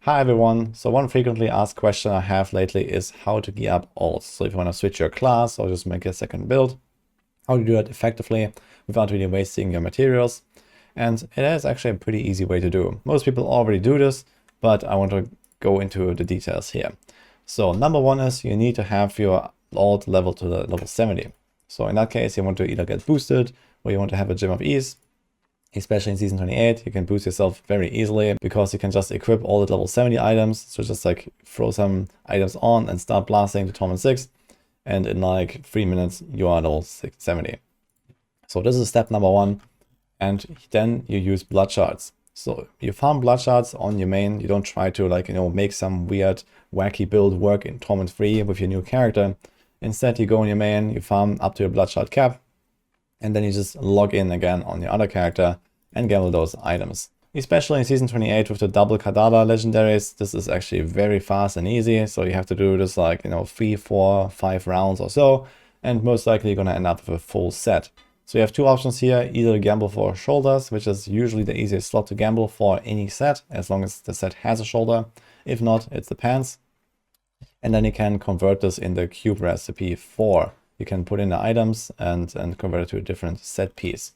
Hi everyone, so one frequently asked question I have lately is how to gear up alts. So if you want to switch your class or just make a second build, how to do that effectively without really wasting your materials. And it is actually a pretty easy way to do. Most people already do this, but I want to go into the details here. So number one is you need to have your alt level to the level 70. So in that case, you want to either get boosted or you want to have a Gem of Ease. Especially in Season 28, you can boost yourself very easily because you can just equip all the level 70 items. So just like throw some items on and start blasting to Torment 6. And in like 3 minutes, you are level 70. So this is step number one. And then you use bloodshards. So you farm bloodshards on your main. You don't try to make some weird wacky build work in Torment 3 with your new character. Instead, you go on your main, you farm up to your bloodshard cap. And then you just log in again on your other character and gamble those items. Especially in Season 28 with the double Kadala legendaries, this is actually very fast and easy. So you have to do this 3, 4, 5 rounds or so. And most likely you're going to end up with a full set. So you have two options here, either gamble for shoulders, which is usually the easiest slot to gamble for any set, as long as the set has a shoulder. If not, it's the pants. And then you can convert this in the cube recipe for. You can put in the items and convert it to a different set piece.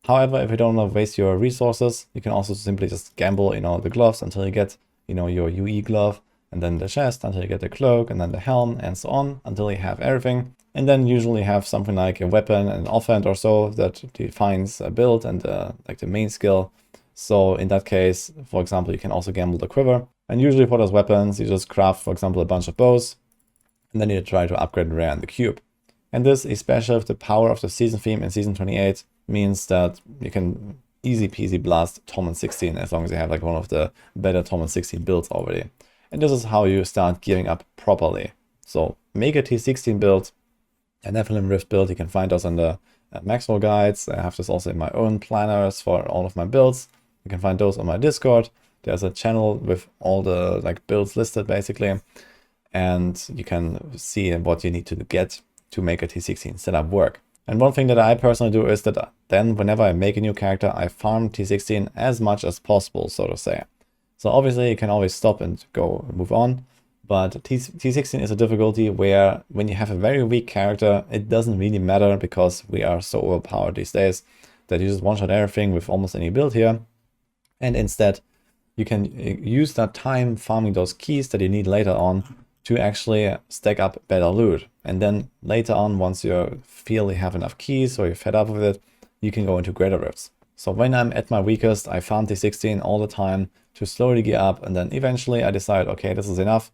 However, if you don't want to waste your resources, you can also simply just gamble, the gloves until you get, your UE glove, and then the chest until you get the cloak, and then the helm, and so on, until you have everything. And then usually have something like a weapon and an offhand or so that defines a build and the main skill. So in that case, for example, you can also gamble the quiver. And usually for those weapons, you just craft, for example, a bunch of bows, and then you try to upgrade rare in the cube. And this, especially with the power of the season theme in Season 28, means that you can easy peasy blast Torment 16 as long as you have one of the better Torment 16 builds already. And this is how you start gearing up properly. So make a T16 build, a nephalem rift build. You can find those on the Maxwell guides. I have this also in my own planners for all of my builds. You can find those on my Discord. There's a channel with all the builds listed basically. And you can see what you need to get to make a T16 setup work. And one thing that I personally do is that then whenever I make a new character, I farm T16 as much as possible, so to say. So obviously you can always stop and go move on, but T16 is a difficulty where when you have a very weak character, it doesn't really matter because we are so overpowered these days that you just one-shot everything with almost any build here. And instead, you can use that time farming those keys that you need later on to actually stack up better loot. And then later on, once you feel you have enough keys or you're fed up with it, you can go into greater rifts. So when I'm at my weakest, I farm T16 all the time to slowly gear up, and then eventually I decide, okay, this is enough,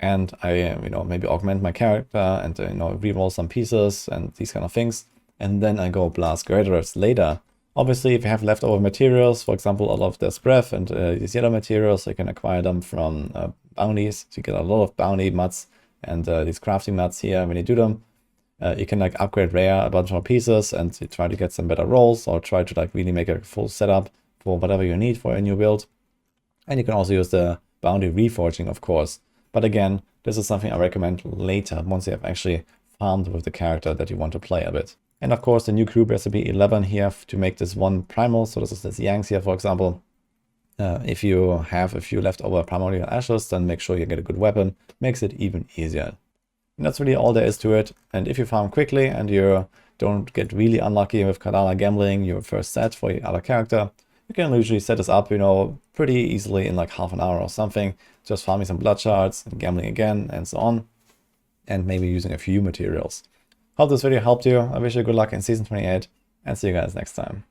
and I maybe augment my character and reroll some pieces and these kind of things, and then I go blast greater rifts later. Obviously, if you have leftover materials, for example, all of this breath and these yellow materials, you can acquire them from bounties. So you get a lot of bounty mats and these crafting mats here when you do them. You can upgrade rare a bunch more pieces and you try to get some better rolls or try to really make a full setup for whatever you need for a new build. And you can also use the bounty reforging, of course. But again, this is something I recommend later once you have actually farmed with the character that you want to play a bit. And of course, the new group recipe 11 here to make this one primal. So this is this Yanks here, for example. If you have a few leftover primordial ashes, then make sure you get a good weapon. Makes it even easier. And that's really all there is to it. And if you farm quickly and you don't get really unlucky with Kadala gambling your first set for your other character, you can usually set this up, pretty easily in half an hour or something. Just farming some bloodshards and gambling again and so on. And maybe using a few materials. Hope this video helped you. I wish you good luck in Season 28 and see you guys next time.